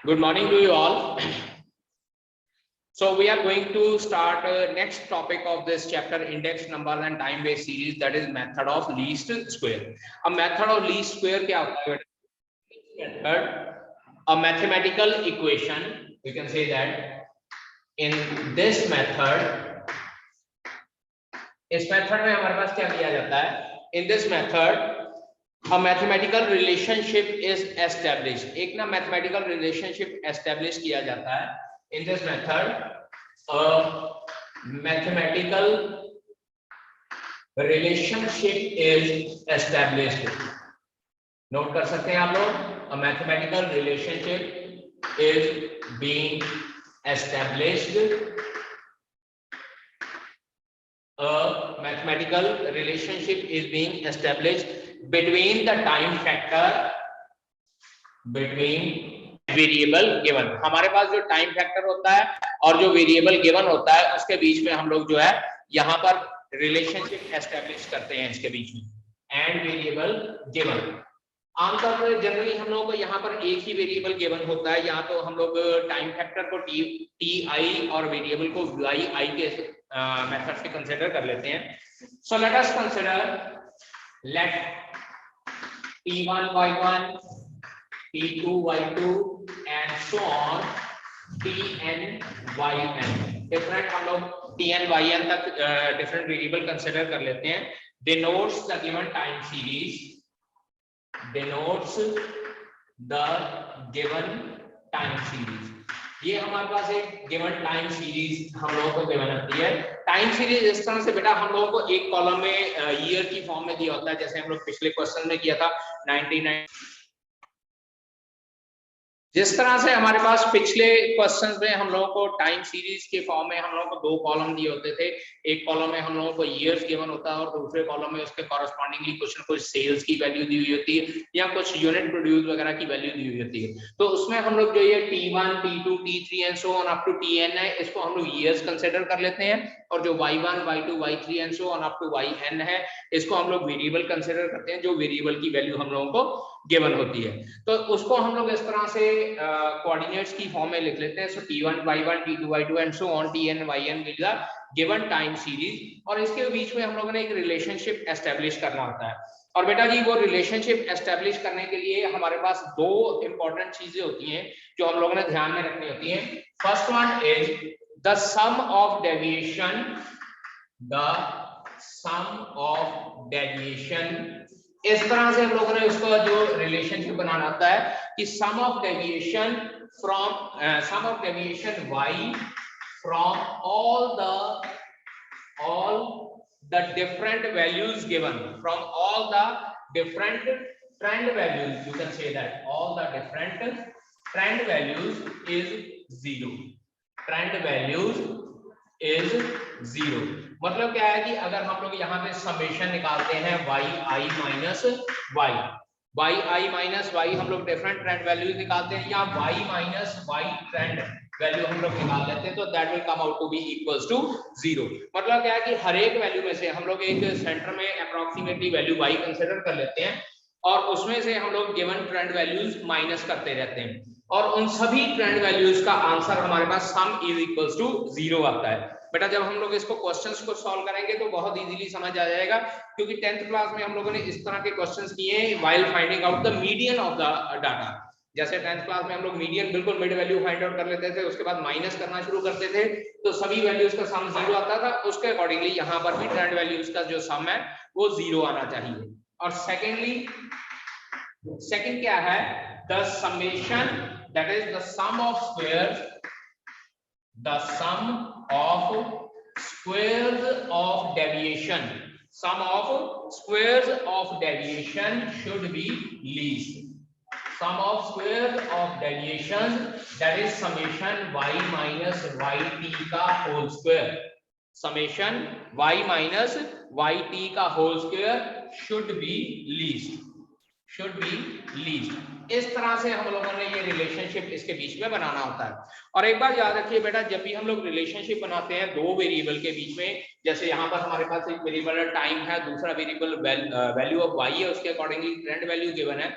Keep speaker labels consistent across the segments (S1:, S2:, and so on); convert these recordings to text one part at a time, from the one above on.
S1: Good morning to you all. So we are going to start next topic of this chapter, index numbers and time based series, that is method of least square. A method of least square क्या होता है? Method, a mathematical equation. We can say that in this method, इस method में हमारे पास क्या किया जाता है? In this method a mathematical relationship is established. एक ना mathematical relationship establish किया जाता है. In this method a mathematical relationship is established. Note कर सकते हैं आप लोग. A mathematical relationship is being established. A mathematical relationship is being established between the time factor between variable given. हमारे पास जो टाइम फैक्टर होता है और जो वेरिएबल गिवन होता है उसके बीच में हम लोग जो है यहाँ पर रिलेशनशिप एस्टेब्लिश करते हैं इसके बीच में. एंड वेरिएबल गिवन, आमतौर पर जनरली हम लोग को यहाँ पर एक ही वेरिएबल गिवन होता है. या तो हम लोग टाइम फैक्टर को टी आई और वेरिएबल को वाई आई के मेथड से कंसीडर कर लेते हैं. So let us consider let t1 y1 t2 y2 and so on tn yn. Different हम लोग tn yn तक डिफरेंट वेरिएबल कंसीडर कर लेते हैं. denotes the given time series, denotes the given time series. ये हमारे पास एक गिवन टाइम सीरीज हम लोगों को गिवन होती है. टाइम सीरीज इस तरह से बेटा हम लोगों को एक कॉलम में ईयर की फॉर्म में दिया होता है, जैसे हम लोग पिछले क्वेश्चन में किया था 99. जिस तरह से हमारे पास पिछले क्वेश्चंस में हम लोगों को टाइम सीरीज के फॉर्म में हम लोगों को दो कॉलम दिए होते थे. एक कॉलम में हम लोगों को ईयर्स गिवन होता है और दूसरे कॉलम में उसके कॉरेस्पॉन्डिंगली कुछ न कुछ सेल्स की वैल्यू दी हुई होती है या कुछ यूनिट प्रोड्यूस वगैरह की वैल्यू दी हुई होती है. तो उसमें हम लोग जो ये T1 T2 T3 and so on up to Tn है, इसको हम लोग ईयर्स कंसीडर कर लेते हैं. और जो Y1 Y2 Y3 and so on up to Yn है, इसको हम लोग वेरिएबल कंसीडर करते हैं जो वेरिएबल की वैल्यू हम लोगों को गिवन होती है. तो उसको हम लोग इस तरह से कोऑर्डिनेट्स की फॉर्म में लिख लेते हैं. सो T1 Y1 T2 Y2 and so on Tn Yn will the given time series. और इसके बीच में हम लोगों ने एक रिलेशनशिप एस्टेब्लिश करना होता है. और बेटा जी वो रिलेशनशिप एस्टेब्लिश करने के लिए हमारे पास दो इंपॉर्टेंट चीजें होती हैं जो हम लोगों ने ध्यान में रखनी होती हैं. First one is the sum of deviation, the sum of deviation. इस तरह से हम लोगों ने उसका जो रिलेशनशिप बनाना होता है कि sum of deviation from sum of deviation y from all the different values given, from all the different trend values, you can say that all the different trend values is 0. trend values is 0. मतलब क्या है कि अगर हम लोग यहाँ पे summation निकालते हैं yi minus y minus Y हम लोग डिफरेंट ट्रेंड वैल्यूज निकालते हैं या y minus Y trend value हम लोग निकाल लेते हैं, तो that will come out to be equals to 0. मतलब क्या है कि हर एक वैल्यू में से हम लोग एक सेंटर में अप्रोक्सीमेटली वैल्यू y कंसीडर कर लेते हैं और उसमें से हम लोग गिवन ट्रेंड वैल्यूज माइनस करते रहते हैं और उन सभी ट्रेंड वैल्यूज का आंसर हमारे पास सम इज इक्वल्स टू 0 आता है. बेटा जब हम लोग इसको क्वेश्चंस को सॉल्व करेंगे तो बहुत इजीली समझ आ जाएगा, क्योंकि 10th क्लास में हम लोगों ने इस तरह के क्वेश्चंस किए while finding out the median of the data. जैसे 10th क्लास में हम लोग मीडियन बिल्कुल मिड वैल्यू फाइंड आउट कर लेते थे, उसके बाद माइनस करना शुरू करते थे तो सभी वैल्यूज का सम 0 आता था. उसके अकॉर्डिंगली यहाँ पर भी ट्रेंड वैल्यूज का जो सम है वो 0 आना चाहिए. और सेकंड क्या है, the summation, that is the sum of squares, the sum of squares of deviation, sum of squares of deviation should be least. Sum of squares of deviation, that is summation y minus yt का whole square, summation y minus yt का whole square should be least, should be least. इस तरह से हम लोगों ने ये relationship इसके बीच में बनाना होता है. और एक बार याद रखिए बेटा, जब भी हम लोग रिलेशनशिप बनाते हैं दो वेरिएबल के बीच में, जैसे यहाँ पर हमारे पास एक वेरिएबल टाइम है, दूसरा वेरिएबल वैल्यू ऑफ y है, उसके अकॉर्डिंगली ट्रेंड वैल्यू गिवन है.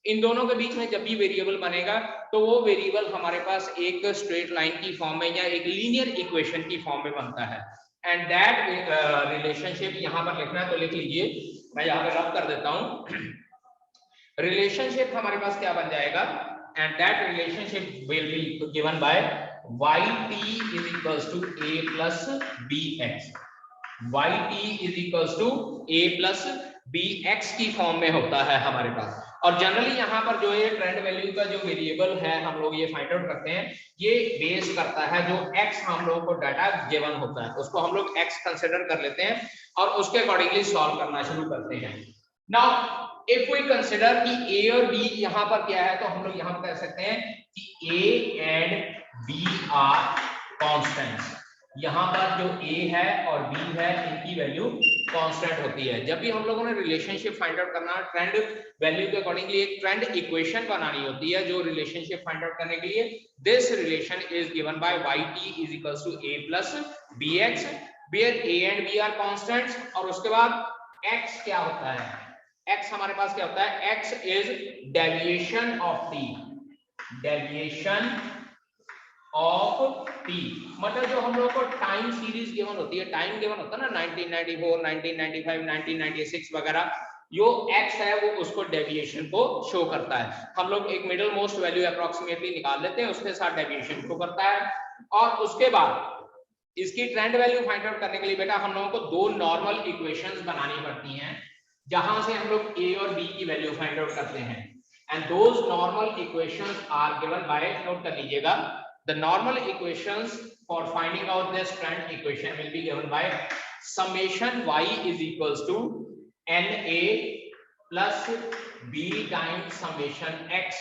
S1: इन दोनों के बीच में जब भी वेरिएबल बनेगा तो वो वेरिएबल हमारे पास एक स्ट्रेट लाइन की फॉर्म में या एक लीनियर इक्वेशन की फॉर्म में बनता है। एंड दैट रिलेशनशिप यहाँ पर लिखना है तो लिख लीजिए, मैं यहाँ पे रब कर देता हूँ। रिलेशनशिप हमारे पास क्या बन जाएगा, and that relationship will be given by yt is equals to a plus bx। yt is equals to a plus bx की फॉर्म में होता है हमारे पास। और जनरली यहाँ पर जो ये ट्रेंड वैल्यू का जो वेरिएबल है हम लोग ये फाइंड आउट करते हैं, ये बेस करता है जो x हम लोग को डाटा गिवन होता है उसको हम लोग x कंसिडर कर लेते हैं और उसके अकॉर्डिंगली सॉल्व करना शुरू करते हैं। नाउ इफ वी कंसिडर कि a और b यहाँ पर क्या है, तो हम लोग यहाँ पर कह सकते हैं कि a and b are constants. यहाँ पर जो a है और b है इनकी वैल्यू कांस्टेंट होती है। जब भी हम लोगों ने रिलेशनशिप फाइंड आउट करना है, ट्रेंड वैल्यू के अकॉर्डिंगली एक ट्रेंड इक्वेशन बनानी होती है जो रिलेशनशिप फाइंड आउट करने के लिए, this relation is given by yt is equals to a plus bx where a and b are constants. और उसके बाद x क्या होता है, x हमारे पास क्या होता है, x is deviation of t, deviation of t मतलब जो हम लोग को टाइम सीरीज गिवन होती है, टाइम गिवन होता है ना 1994, 1995, 1996 वगैरह, जो x है वो उसको डेविएशन को शो करता है। हम लोग एक मिडिल मोस्ट वैल्यू अप्रोक्सीमेटली निकाल लेते हैं, उसके साथ डेविएशन शो करता है। और उसके बाद इसकी ट्रेंड वैल्यू फाइंड आउट करने के लिए बेटा हम लोगों को दो नॉर्मल इक्वेशंस बनानी पड़ती हैं जहां से हम लोग a और b की वैल्यू फाइंड आउट करते हैं। And those normal equations are given by, note कर लीजिएगा, the normal equations for finding out this trend equation will be given by summation y is equals to na plus b times summation x,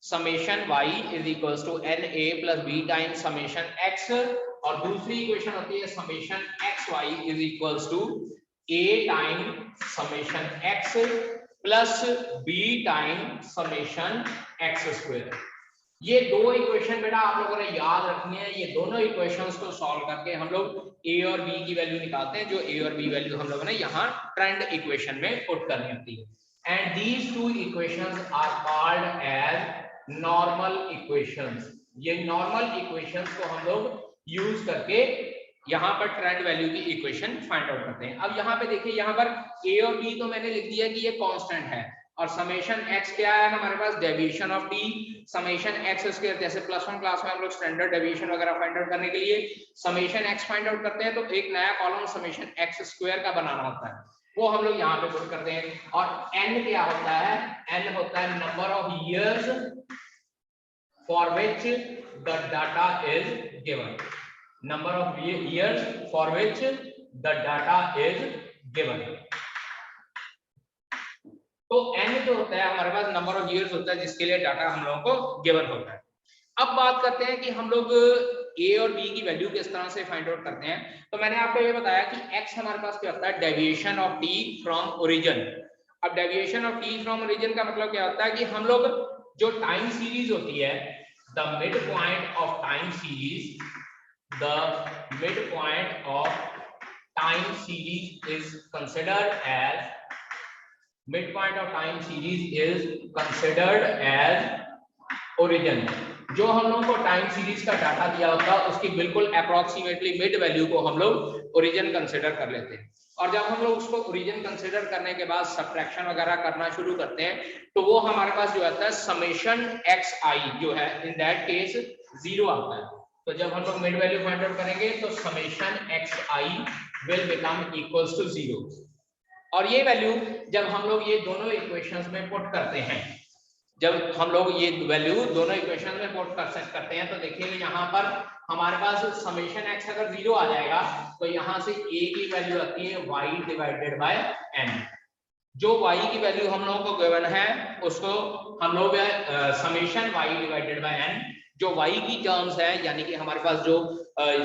S1: summation y is equals to na plus b times summation x। और दूसरी equation होती है summation xy is equals to a times summation x plus b times summation x square। ये दो equation बेटा आप लोगों ने याद रखनी है। ये दोनों इक्वेशंस को सॉल्व करके हम लोग a और b की वैल्यू निकालते हैं, जो a और b वैल्यू हम लोगों ने यहाँ ट्रेंड इक्वेशन में पुट करनी होती है। And these two equations are called as normal equations. ये नॉर्मल इक्वेशंस को हम लोग यूज करके यहाँ पर ट्रेंड वैल्यू की इक्वेशन फाइंड आउट करते हैं। अब यहाँ पे देखिए, यहाँ पर a और b तो मैंने लिख दिया कि ये कांस्टेंट है, और समेशन x क्या है हमारे पास, deviation of t, summation x square, जैसे +1 क्लास में हम लोग स्टैंडर्ड डेविएशन वगैरह फाइंड आउट करने के लिए समेशन x फाइंड आउट करते हैं, तो एक नया कॉलम समेशन x स्क्वायर का बनाना होता है, वो हम लोग यहाँ पे पुट करते हैं। और n क्या होता है, n होता है number of years for which the data is given, number of years for which the data is given. तो n जो होता है हमारे पास नंबर ऑफ इयर्स होता है जिसके लिए डाटा हम लोगों को गिवन होता है। अब बात करते हैं कि हम लोग a और b की वैल्यू किस तरह से फाइंड आउट करते हैं। तो मैंने आपको ये बताया कि x हमारे पास क्या होता है, deviation of t from origin. अब deviation of t from origin का मतलब क्या होता है कि हम लोग जो टाइम सीरीज होती है, the mid point of time series, the mid point of time series is considered as, midpoint of time series is considered as origin। जो हम लोगों को टाइम सीरीज का डाटा दिया होता है उसकी बिल्कुल अप्रोक्सीमेटली मिड वैल्यू को हम लोग ओरिजिन कंसिडर कर लेते हैं। और जब हम लोग उसको ओरिजिन कंसिडर करने के बाद सब्ट्रैक्शन वगैरह करना शुरू करते हैं, तो वो हमारे पास जो आता है समेशन xi जो है, इन दैट केस 0 आता है। तो जब हम लोग मिड वैल्यू फाइंड आउट करेंगे तो summation xi will become equals to 0। और ये वैल्यू जब हम लोग ये दोनों इक्वेशंस में पुट करते हैं, जब हम लोग ये वैल्यू दोनों इक्वेशन में पुट करते हैं, तो देखिए यहाँ पर हमारे पास समेशन x अगर 0 आ जाएगा तो यहाँ से a की वैल्यू आती है y डिवाइडेड बाय n। जो y की वैल्यू हम लोगों को गिवन है उसको हम लोग summation y divided by n, जो y की टर्म्स है यानी कि हमारे पास जो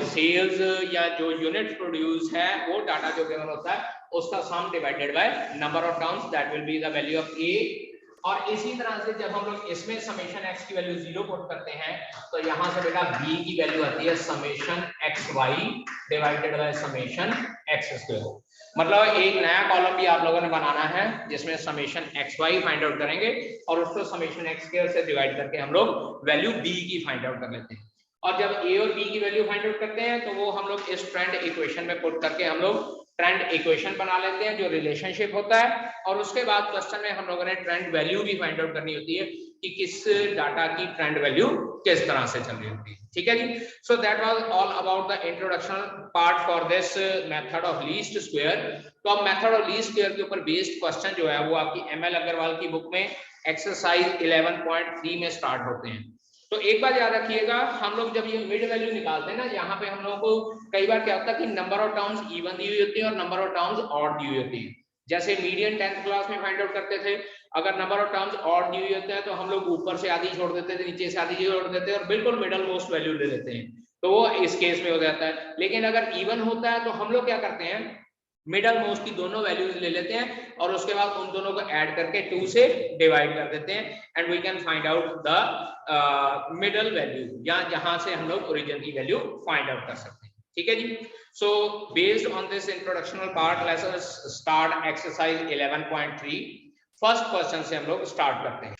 S1: सेल्स या जो यूनिट प्रोड्यूस है वो डाटा जो गिवन होता है उसका सम divided by number of terms, that will be the value of a और इसी तरह से जब हम लोग इसमें समेशन x की वैल्यू 0 पुट करते हैं तो यहाँ से बेटा b की वैल्यू आती है summation xy divided by summation x square. मतलब एक नया कॉलम भी आप लोगों ने बनाना है जिसमें समेशन xy फाइंड आउट करेंगे और उसको समेशन x स्क्वायर से डिवाइड करके हम लोग वैल्यू b की फाइंड आउट कर लेते हैं। और जब a और b की वैल्यू फाइंड आउट करते हैं तो वो हम लोग इस ट्रेंड इक्वेशन में पुट करके हम लोग ट्रेंड इक्वेशन बना लेते हैं जो रिलेशनशिप होता है। और उसके बाद क्वेश्चन में हम लोगों ने ट्रेंड वैल्यू भी फाइंड आउट करनी होती है कि किस डाटा की ट्रेंड वैल्यू किस तरह से चल रही होती है। ठीक है जी। So that was all about the introduction part for this method of least square. तो अब मेथड ऑफ लीस्ट स्क्वायर के ऊपर बेस्ड क्वेश्चन जो है वो आपकी एमएल अग्रवाल की बुक में एक्सरसाइज 11.3 में स्टार्ट होते हैं। तो एक बात याद रखिएगा, हम लोग जब ये मिड वैल्यू निकालते हैं ना, यहाँ पे हम लोगों को कई बार क्या होता है कि number of terms even the हुई होती है और नंबर ऑफ टर्म्स ऑड दी हुई होती है। जैसे मीडियन 10th क्लास में फाइंड आउट करते थे, अगर नंबर ऑफ टर्म्स ऑड दी हुई होते हैं तो हम लोग ऊपर से आधी छोड़ देते थे, नीचे से आधी छोड़ देते हैं और बिल्कुल मिडल मोस्ट वैल्यू ले लेते हैं, तो वो इस केस में हो जाता है। लेकिन अगर इवन होता है तो हम लोग क्या करते हैं, मिडल मोस्ट की दोनों वैल्यूज ले लेते हैं और उसके बाद उन दोनों को ऐड करके 2 से डिवाइड कर देते हैं and we can find out the middle value, या जहां से हम लोग ओरिजिन की वैल्यू फाइंड आउट कर सकते हैं। ठीक है जी। So based on this introductional part let's us start exercise 11.3। First question से हम लोग स्टार्ट करते हैं।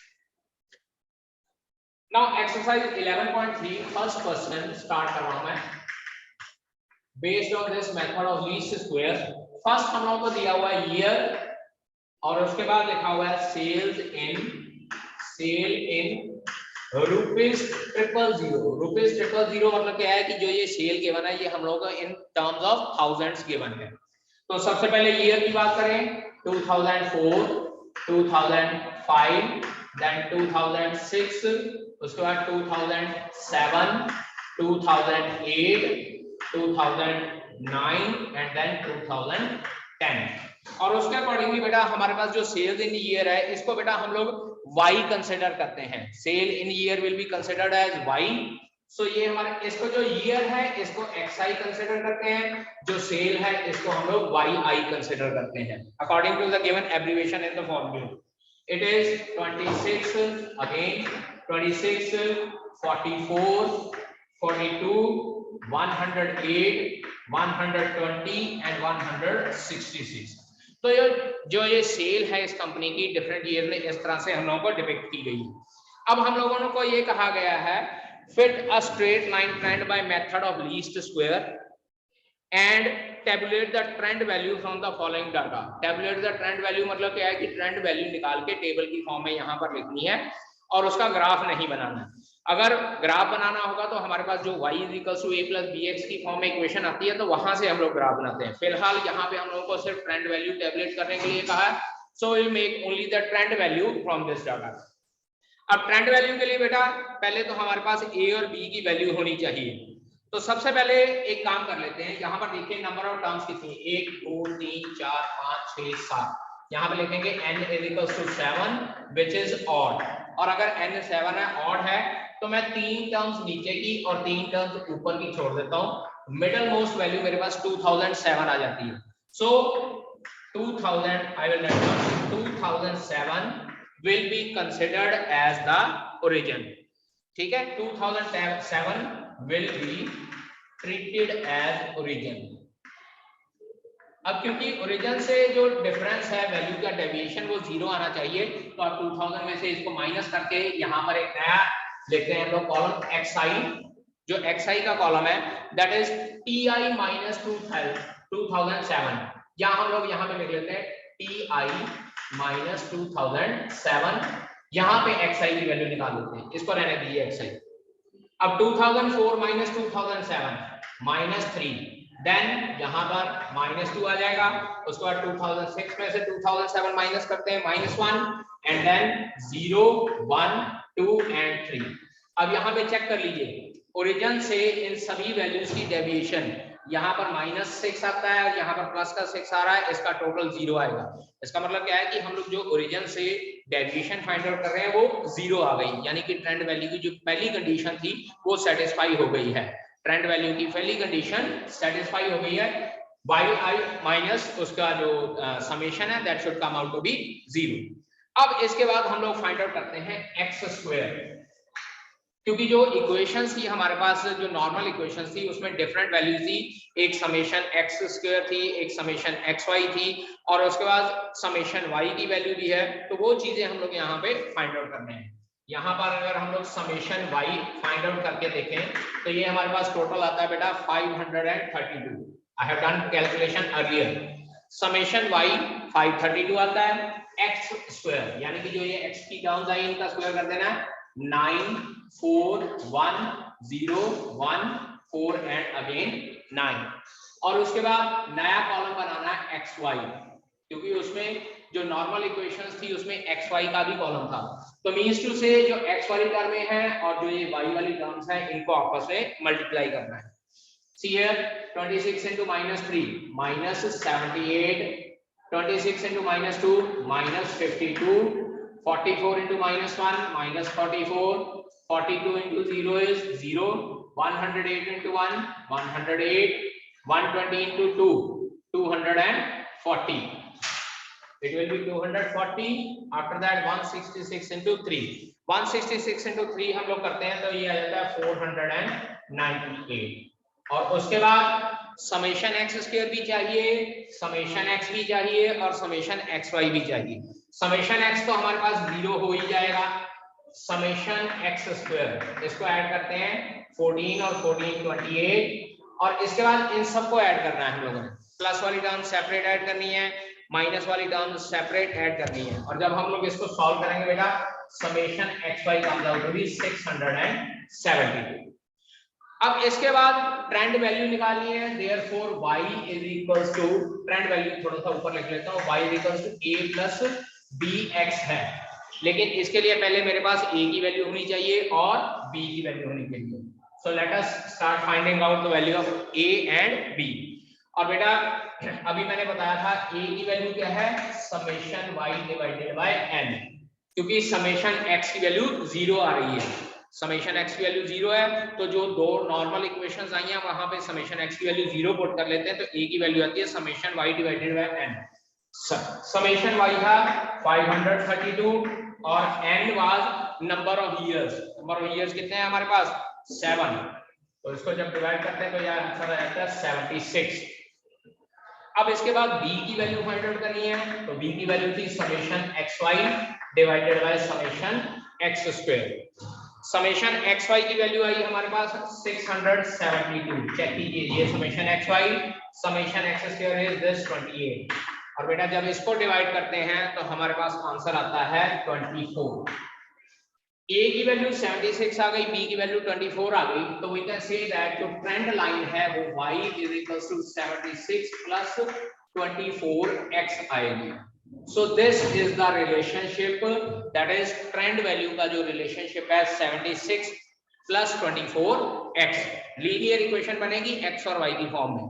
S1: Now exercise 11.3 first question start कर रहा हूं मैं based on this method of least square. First हम लोगों को दिया हुआ है ईयर और उसके बाद लिखा हुआ है सेल इन रुपीज 000। रुपीज 000 मतलब क्या है कि जो ये सेल गिवन है ये हम लोगों को in terms of thousands given है। तो सबसे पहले ईयर की बात करें 2004, 2005, देन 2006, उसके बाद 2007, 2008, 2009 एंड देन 2010। और उसके अकॉर्डिंगली बेटा हमारे पास जो सेल्स इन ईयर है इसको बेटा हम लोग y कंसिडर करते हैं। Sale in year will be considered as y। So ये हमारे इसको जो ईयर है इसको xi कंसिडर करते हैं, जो सेल है इसको हम लोग yi कंसिडर करते हैं according to the given abbreviation in the formula. It is 26 again 26, 44, 42, 108, 120 and 166। तो ये जो ये सेल है इस कंपनी की डिफरेंट ईयर में इस तरह से हम लोगों को डिपिक्ट की गई है। अब हम लोगों को ये कहा गया है fit a straight line trend by method of least square and tablet the trend value from the following data. Tablet the trend value मतलब क्या है कि ट्रेंड वैल्यू निकाल के टेबल की फॉर्म में यहाँ पर लिखनी है और उसका ग्राफ नहीं बनाना। अगर ग्राफ बनाना होगा तो हमारे पास जो y = a + bx की फॉर्म में इक्वेशन आती है तो वहां से हम लोग ग्राफ बनाते हैं। फिलहाल यहाँ पे हम लोगों को सिर्फ ट्रेंड वैल्यू टेबुलेट करने के लिए कहा है, so will make only the trend value from this data. अब ट्रेंड वैल्यू के लिए बेटा पहले तो हमारे पास a और b की वैल्यू होनी चाहिए। तो सबसे पहले एक काम कर लेते हैं, यहाँ पर देखिए नंबर ऑफ टर्म्स कितनी, 1 2 3 4 5 6 7। यहाँ पे लिखेंगे n = 7 विच इज ऑड, और अगर n 7 है ऑड है तो मैं 3 टर्म्स नीचे की और 3 टर्म्स ऊपर की छोड़ देता हूँ। मिडल मोस्ट वैल्यू मेरे पास 2007 आ जाती है। सो 2000 I will write 2007 will be considered as the origin। ठीक है, 2007 will be treated as origin। अब क्योंकि ओरिजिन से जो डिफरेंस है वैल्यू का डेविएशन वो 0 आना चाहिए, तो आप 2000 में से इसको माइनस करके यहाँ पर एक नया लिखते हैं तो कॉलम xi, जो xi का कॉलम है दैट इज ti - 2007। यहाँ हम लोग यहाँ पे लिख लेते हैं ti - 2007। यहाँ पे xi की वैल्यू निकाल लेते हैं, इसको रहने दीजिए xi। अब 2004 - 2007 -3, देन यहाँ पर -2 आ जाएगा। उसके बाद 2006 में से 2007 माइनस करते हैं -1 एंड देन 0 1 2 एंड 3। अब यहाँ पे चेक कर लीजिए ओरिजिन से इन सभी वैल्यूज की डेविएशन, यहाँ पर -6 आता है और यहाँ पर प्लस का 6 आ रहा है, इसका टोटल 0 आएगा। इसका मतलब क्या है कि हम लोग जो ओरिजिन से डेविएशन फाइंड आउट कर रहे हैं वो 0 आ गई, यानी कि ट्रेंड वैल्यू की जो पहली कंडीशन थी वो सेटिस्फाई हो गई है। ट्रेंड वैल्यू की पहली कंडीशन सेटिस्फाई हो गई है। yi माइनस उसका जो समेशन है that should come out to be 0। अब इसके बाद हम लोग फाइंड आउट करते हैं एक्स स्क्वायर, क्योंकि जो इक्वेशंस थी हमारे पास, जो नॉर्मल इक्वेशंस थी उसमें डिफरेंट वैल्यूज थी, एक समेशन एक्स स्क्वायर थी, एक समेशन एक्स वाई थी, और उसके बाद समेशन वाई की वैल्यू भी है। तो वो चीजें हम लोग यहाँ पे फाइंड आउट करने हैं। यहाँ पर अगर हम लोग समेशन वाई फाइंड आउट करके देखें तो ये हमारे पास टोटल आता है बेटा 532। I have done calculation earlier. Summation Y 532 आता है, एक्स स्क्वायर यानी कि जो ये एक्स की टर्म्स आई इनका स्क्वायर कर देना है 9 4 1 0 1 4 एंड अगेन 9, और उसके बाद नया कॉलम बनाना है एक्स वाई, क्योंकि उसमें जो नॉर्मल इक्वेशंस थी उसमें एक्स वाई का भी कॉलम था। तो मींस टू से जो एक्स वाली टर्म है और जो ये वाई वाली टर्म्स है इनको आपस में मल्टीप्लाई करना है। See here 26 into -3 -78, 26 into -2 -52, 44 into -1 -44, 42 into 0 is 0, 108 into 1 108, 120 into 2 240. It will be 240. After that 166 into 3, 166 into 3 हम लोग करते हैं तो ये आ जाता है 498, और उसके बाद समेशन एक्स स्क्वायर भी चाहिए, समेशन एक्स भी चाहिए, और समेशन एक्स वाई भी चाहिए। समेशन एक्स तो हमारे पास 0 हो ही जाएगा, समेशन एक्स स्क्वायर इसको ऐड करते हैं 14 और 14 28, और इसके बाद इन सबको ऐड करना है हम लोगों ने। प्लस वाली टर्म सेपरेट ऐड करनी है, माइनस वाली टर्म सेपरेट ऐड करनी है, और जब हम लोग इसको सॉल्व करेंगे बेटा summation X Y comes out to be 672। अब इसके बाद ट्रेंड वैल्यू निकालनी है, therefore y is equals to, trend value थोड़ा सा ऊपर लिख लेता हूं, y is equals to a plus bx है, लेकिन इसके लिए पहले मेरे पास a की वैल्यू होनी चाहिए और b की वैल्यू होनी चाहिए। So let us start finding out the value of a and b। और बेटा अभी मैंने बताया था a की वैल्यू क्या है, summation y divided by n, क्योंकि समेशन x की वैल्यू 0 आ रही है, समेशन x की वैल्यू 0 है, तो जो दो नॉर्मल इक्वेशंस आई हैं वहां पे समेशन x की वैल्यू 0 पुट कर लेते हैं, तो a की वैल्यू आती है summation y divided by n। Summation y था 532 और n was number of years, number of years कितने हैं हमारे पास 7, तो इसको जब डिवाइड करते हैं तो यह आंसर आ जाता है 76। अब इसके बाद b की वैल्यू फाइंड आउट करनी है, तो b की वैल्यू थी summation xy divided by summation x square. Summation xy की वैल्यू आई हमारे पास 672, चेक कीजिए ये summation xy, summation x square is this 28, और बेटा जब इसको डिवाइड करते हैं तो हमारे पास आंसर आता है 24। a की वैल्यू 76 आ गई, b की वैल्यू 24 आ गई, तो वी कैन से दैट जो ट्रेंड लाइन है वो y is equals to 76 plus 24x आएगी। So this is the relationship, that is trend value का जो relationship है 76 plus 24x, लीनियर इक्वेशन बनेगी x और y की फॉर्म में।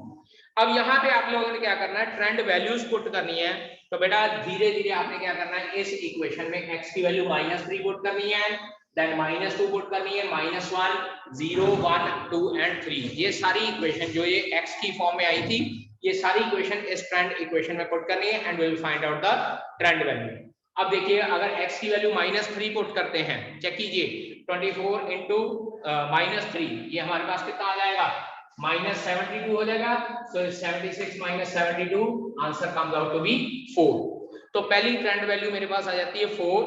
S1: अब यहाँ पे आप लोगों ने क्या करना है, ट्रेंड वैल्यूज पुट करनी है, तो बेटा धीरे धीरे आपने क्या करना है, इस इक्वेशन में x की वैल्यू -3 पुट करनी है, देन -2 पुट करनी है, -1 0 1 2 एंड 3, ये सारी इक्वेशन जो ये x की फॉर्म में आई थी ये सारी इक्वेशन इस ट्रेंड इक्वेशन में पुट करनी है and we will find out the trend value. अब देखिए अगर x की वैल्यू -3 पुट करते हैं, चेक कीजिए 24 into -3, ये हमारे पास कितना आ जाएगा -72 हो जाएगा, so 76 - 72 answer comes out to be 4। तो पहली ट्रेंड वैल्यू मेरे पास आ जाती है 4,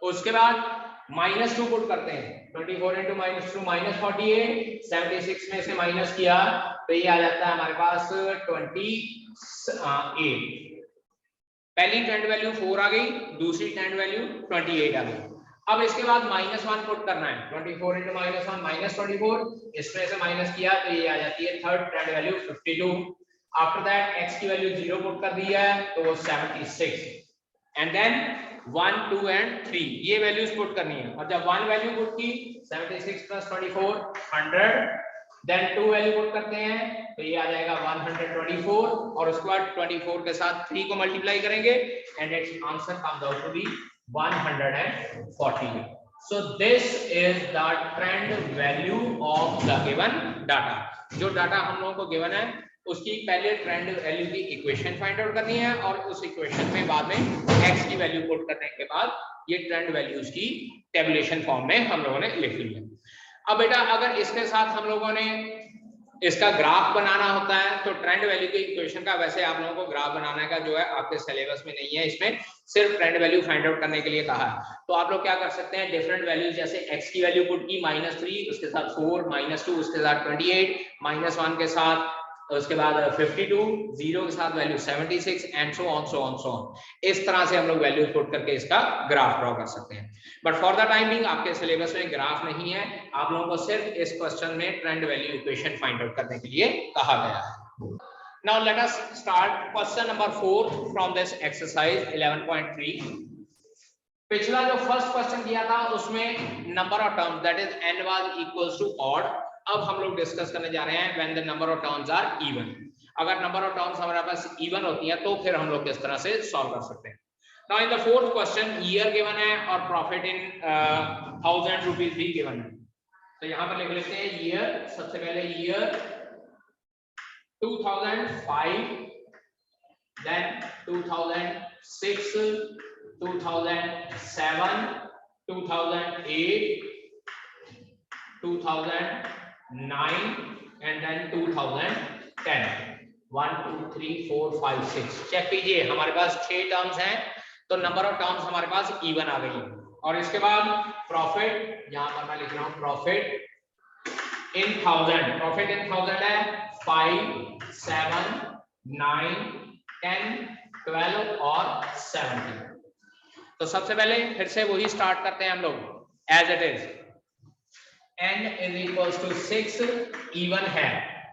S1: उसके बाद -2 पुट करते हैं, 24 into -2 -48, 76 में से माइनस किया तो ये आ जाता है हमारे पास 28। पहली ट्रेंड वैल्यू 4 आ गई, दूसरी ट्रेंड वैल्यू 28 आ गई। अब इसके बाद -1 पुट करना है, 24 into -1 -24, इसमें से माइनस किया तो ये आ जाती है third trend value 52। After that x की वैल्यू 0 पुट कर दी है तो वो 76, एंड देन 1 2 एंड 3 ये वैल्यूज पुट करनी है, और जब 1 वैल्यू पुट की 76 + 24 100, देन 2 वैल्यू पुट करते हैं तो ये आ जाएगा 124, और उसके बाद 24 के साथ 3 को मल्टीप्लाई करेंगे and its answer comes out to be 140। So this is the trend value of the given data. जो डाटा हम लोगों को गिवन है उसकी पहले ट्रेंड वैल्यू की इक्वेशन फाइंड आउट करनी है और उस इक्वेशन में बाद में x की वैल्यू पुट करने के बाद ये ट्रेंड वैल्यूज की टेबुलेशन फॉर्म में हम लोगों ने लिख ली है। अब बेटा अगर इसके साथ हम लोगों ने इसका ग्राफ बनाना होता है तो ट्रेंड वैल्यू की इक्वेशन का वैसे आप लोगों को ग्राफ बनाने का जो है आपके सिलेबस में नहीं है, इसमें सिर्फ ट्रेंड वैल्यू फाइंड आउट करने के लिए कहा है। तो आप लोग क्या कर सकते हैं, डिफरेंट वैल्यूज जैसे x की वैल्यू पुट की -3, उसके साथ 4, -2, उसके साथ 28, -1 के साथ, उसके बाद 52, 0 के साथ value 76 and so on so on so on. इस तरह से हम लोग वैल्यू पुट करके इसका ग्राफ ड्रॉ कर सकते हैं। But for the time being आपके सिलेबस में ग्राफ नहीं है, आप लोगों को सिर्फ इस क्वेश्चन में trend value equation find out करने के लिए कहा गया है। Now let us start question number 4 from this exercise 11.3। पिछला जो फर्स्ट क्वेश्चन दिया था उसमें number of terms that is n was equals to odd. अब हम लोग डिस्कस करने जा रहे हैं when the number of terms are even. अगर नंबर ऑफ टर्म्स हमारे पास इवन होती है तो फिर हम लोग किस तरह से सॉल्व कर सकते हैं। Now in the fourth question year given है और प्रॉफिट इन 1000 रुपीस भी गिवन है। तो यहां पर लिख लेते हैं ईयर। सबसे पहले year 2005, then 2006, 2007, 2008, 2009 and then 2010। 1 2 3 4 5 6 check कीजिए, हमारे पास 6 टर्म्स हैं तो नंबर ऑफ टर्म्स हमारे पास इवन आ गई। और इसके बाद प्रॉफिट, यहां पर मैं लिख रहा हूं प्रॉफिट इन 1000। प्रॉफिट इन 1000 है 5 7 9 10 12 और 17। तो सबसे पहले फिर से वही स्टार्ट करते हैं हम लोग as it is. n is equals to 6 even है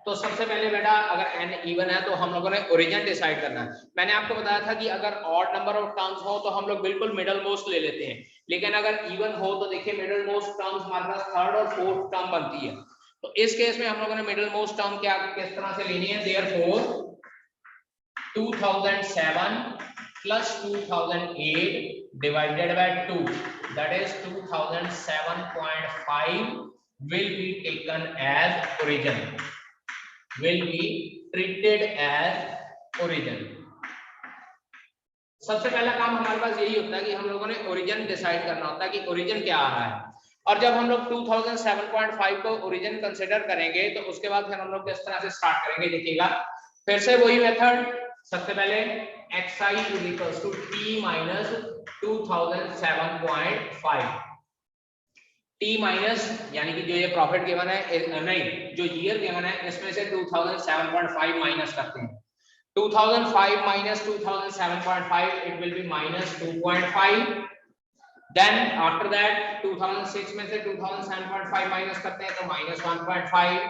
S1: तो सबसे पहले बेटा अगर n इवन है तो हम लोगों ने ओरिजिन डिसाइड करना है। मैंने आपको बताया था कि अगर ऑड नंबर ऑफ टर्म्स हो तो हम लोग बिल्कुल मिडल मोस्ट ले लेते हैं, लेकिन अगर इवन हो तो देखिए मिडल मोस्ट टर्म्स हमारे पास थर्ड और फोर्थ टर्म बनती है। तो इस केस में हम लोगों ने मिडल मोस्ट टर्म क्या किस तरह से लेनी है, therefore 2007 plus 2008 divided by 2, that is 2007.5 will be taken as origin, will be treated as origin। सबसे पहला काम हमारे पास यही होता है कि हम लोगों ने ओरिजिन डिसाइड करना होता है कि ओरिजिन क्या आ रहा है। और जब हम लोग 2007.5 को ओरिजिन कंसीडर करेंगे तो उसके बाद फिर हम लोग किस तरह से स्टार्ट करेंगे देखिएगा। फिर से वही मेथड, सबसे पहले xi is equals to t minus 2007.5। t minus यानी कि जो ये प्रॉफिट गिवन है नहीं जो ईयर गिवन है इसमें से 2007.5 माइनस करते हैं। 2005 minus 2007.5 it will be minus 2.5। then after that 2006 में से 2007.5 माइनस करते हैं तो minus 1.5।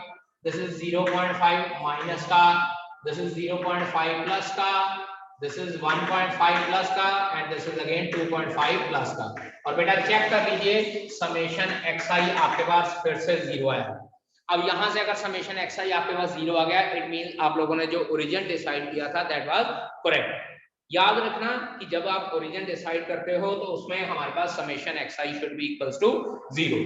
S1: this is 0.5 माइनस का, this is 0.5 प्लस का, this is 1.5 प्लस का and this is again 2.5 plus का। और बेटा चेक कर लीजिए समेशन xi आपके पास फिर से 0 आया। अब यहां से अगर समेशन xi आपके पास 0 आ गया इट मींस आप लोगों ने जो ओरिजिन डिसाइड किया था दैट वाज करेक्ट। याद रखना कि जब आप ओरिजिन डिसाइड करते हो तो उसमें हमारे पास summation xi should be equals to 0।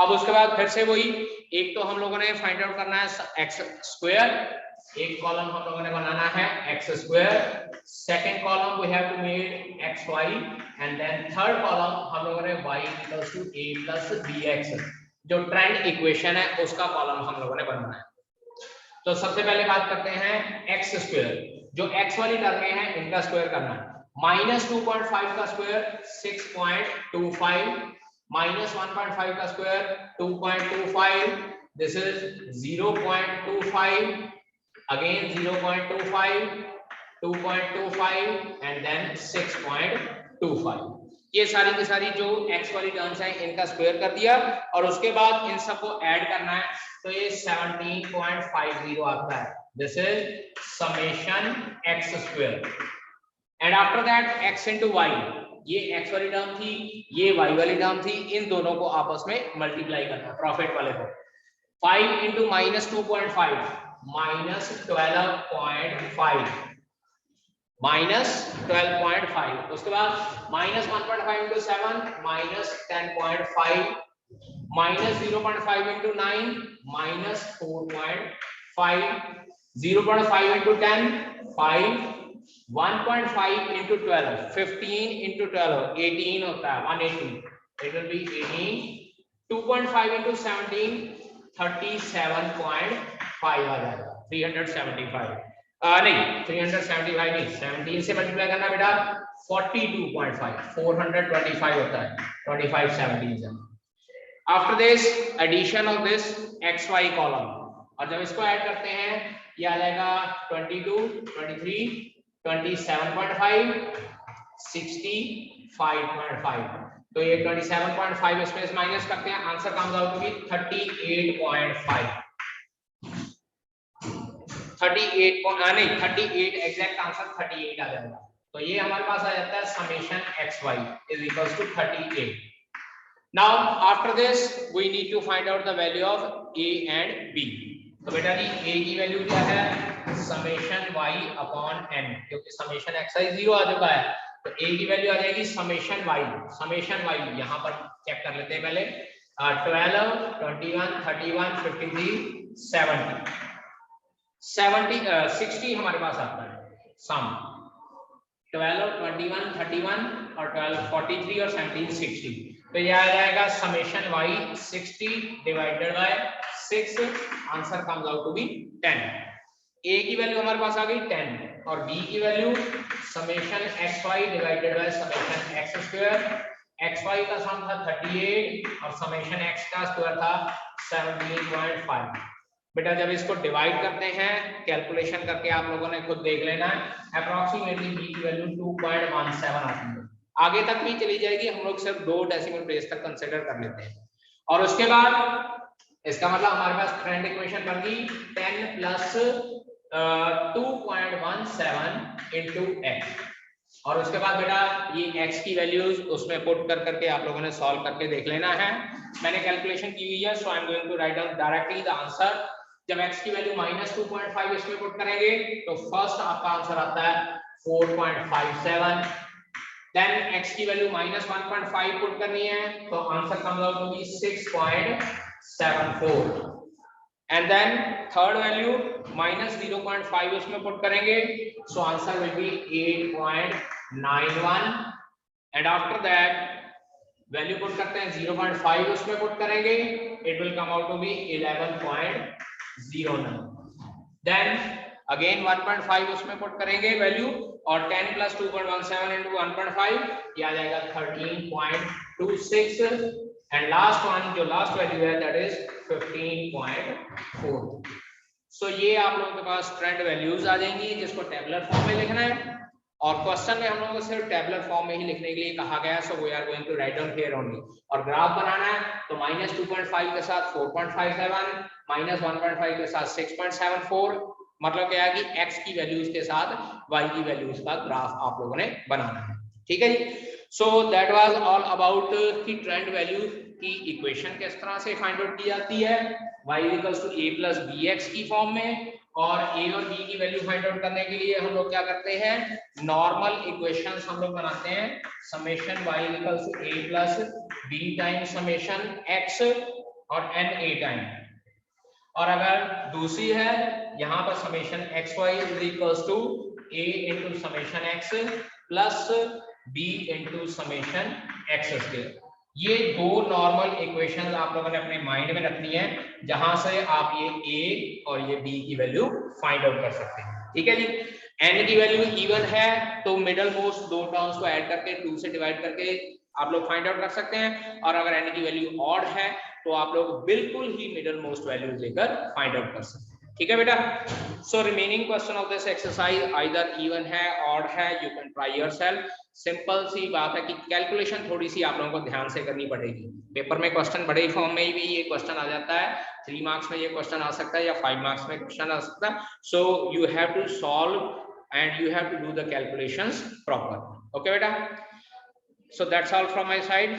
S1: अब उसके बाद फिर से वही, एक तो हम लोगों ने फाइंड आउट करना है x स्क्वायर, एक कॉलम हम लोगों ने बनाना है x square, second column we have to make xy and then third column हम लोगों ने y equals to a plus bx जो ट्रेंड इक्वेशन है उसका कॉलम हम लोगों ने बनाना है। तो सबसे पहले बात करते हैं x स्क्वायर, जो x वाली टर्में हैं इनका स्क्वायर करना है। -2.5 का स्क्वायर 6.25, -1.5 का square 2.25, this is 0.25, again 0.25, 2.25 and then 6.25। ये सारी की सारी जो x वाली टर्म्स हैं इनका स्क्वायर कर दिया और उसके बाद इन सबको ऐड करना है तो ये 17.50 आता है। This is summation x square and after that x into y, ये x वाली टर्म थी ये y वाली टर्म थी, इन दोनों को आपस में मल्टीप्लाई करना है प्रॉफिट वाले को। 5 into -2.5 -12.5 -12.5, उसके बाद -1.5 into 7 -10.5, -0.5 into 9 -4.5, 0.5 into 10 5, 1.5 into 12 15 into 12 18 होता है 180, it will be 18, 2.5 into 17 37.5 आ जाएगा 375 नहीं 375 नहीं 17 से मल्टीप्लाई करना बेटा 42.5 425 होता है 25 17 से। After this addition of this X Y column, और जब इसको ऐड करते हैं ये आ जाएगा 22 23 27.5 65.5, तो ये 27.5 इसमें माइनस करते हैं, answer comes out to be 38.5 नहीं 38 एग्जैक्ट आंसर 38 आ जाएगा। तो ये हमारे पास आ जाता है summation X Y is equals to 38। Now after this we need to find out the value of A and B. तो बेटा जी ए की वैल्यू क्या है समेशन y अपॉन n, क्योंकि समेशन xi 0 आ चुका है, तो a की वैल्यू आ जाएगी समेशन y यहां पर चेक कर लेते हैं पहले 12 21 31 53 70 60 हमारे पास आता है सम 12 21 31 और 12 43 और 17 60, तो यह आ जाएगा summation y 60 divided by 6, answer comes out to be 10। a की वैल्यू हमारे पास आ गई 10 और b की value summation xy divided by summation x square, xy का सम था 38 और समेशन x का स्क्वायर था 17.5। बेटा जब इसको डिवाइड करते हैं कैलकुलेशन करके आप लोगों ने खुद देख लेना है, अप्रोक्सीमेटली b की वैल्यू 2.17 आती है, आगे तक भी चली जाएगी, हम लोग सिर्फ 2 डेसिमल प्लेस तक कंसीडर कर लेते हैं। और उसके बाद इसका मतलब हमारे पास ट्रेंड इक्वेशन बन गई 10 प्लस 2.17 इनटू x, और उसके बाद बेटा ये x की वैल्यूज उसमें पुट करके आप लोगों ने सॉल्व करके देख लेना है। मैंने कैलकुलेशन की हुई है, so I am going to write down directly the answer. जब x की वैल्यू -2.5 इसमें पुट करेंगे तो फर्स्ट आपका आंसर आता है 4.57, देन x की वैल्यू -1.5 पुट करनी है तो answer comes out to be 6.74, and then third value -0.5 उसमें पुट करेंगे so answer will be 8.91, and after that value put करते हैं 0.5 उसमें पुट करेंगे it will come out to be 11.09, then again 1.5 उसमें पुट करेंगे वैल्यू और 10 प्लस 2.17 इनटू 1.5 ये आ जाएगा 13.26, एंड लास्ट वन जो लास्ट वैल्यू है दैट इज 15.4। सो ये आप लोगों के पास ट्रेंड वैल्यूज आ जाएंगी जिसको टेबुलर फॉर्म में लिखना है, और क्वेश्चन में हम लोगों को सिर्फ टेबुलर फॉर्म में ही लिखने के लिए कहा गया है, so we are going to write down here only. और ग्राफ बनाना है तो -2.5 के साथ 4.57, -1.5 के साथ 6.74, मतलब क्या है कि x की वैल्यूज के साथ y की वैल्यूज का ग्राफ आप लोगों ने बनाना है, ठीक है जी। So that was all about की ट्रेंड वैल्यू की इक्वेशन किस तरह से फाइंड आउट की जाती है y = a + bx की फॉर्म में, और a और b की वैल्यू फाइंड आउट करने के लिए हम लोग क्या करते हैं नॉर्मल इक्वेशंस हम लोग बनाते हैं, summation y = a + b times summation x और n a टाइम, और अगर दूसरी है यहाँ पर summation xy = a into summation x plus b into summation x square. ये दो नॉर्मल इक्वेशंस आप लोगों ने अपने माइंड में रखनी है जहां से आप ये a और ये b की वैल्यू फाइंड आउट कर सकते हैं, ठीक है जी। n की वैल्यू इवन है तो मिडल मोस्ट दो टर्म्स को ऐड करके 2 से डिवाइड करके आप लोग फाइंड आउट कर सकते हैं, और अगर n की वैल्यू ऑड है तो आप लोग बिल्कुल ही मिडल मोस्ट वैल्यू लेकर फाइंड आउट कर सकते हैं, ठीक है बेटा। So remaining question of this exercise either even है ऑड है, you can try yourself. Simple सी बात है कि कैलकुलेशन थोड़ी सी आप लोगों को ध्यान से करनी पड़ेगी, पेपर में क्वेश्चन बड़े फॉर्म में भी ये क्वेश्चन आ जाता है, 3 मार्क्स में ये क्वेश्चन आ सकता है या 5 मार्क्स में क्वेश्चन आ सकता है, so you have to solve and you have to do the calculations proper, okay बेटा। So that's all from my side.